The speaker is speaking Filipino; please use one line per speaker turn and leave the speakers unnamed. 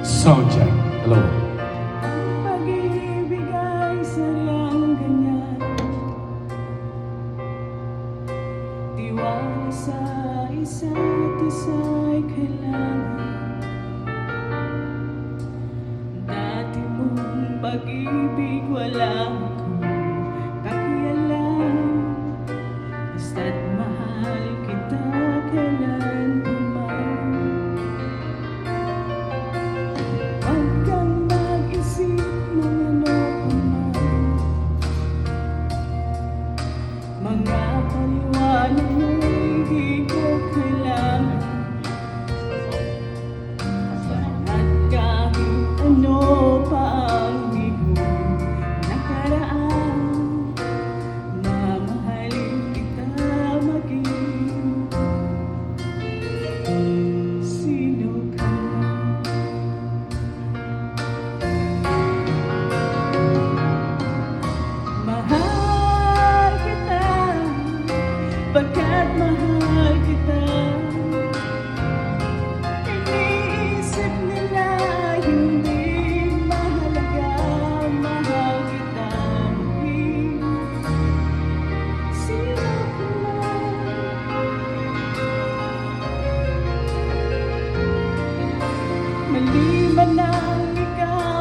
Soundcheck. Hello.
Pag-ibig ay sadyang ganyan, tiwala sa isa't isa'y kailangan. Dati mong pag-ibig wala akong pakialam, basta't mahal kita kailan man. Huwag kang mag-isip ng ano pa man, mga paliwanag mo'y di ko kailangan. At kahit ano pa ang bigong nakaraan, mamahalin kita maging sino ka man. Mahal kita, pagkat mahal kita. Iniisip nila hindi mahalaga, mahal kita maging sino ka man. Maliban ang ikaw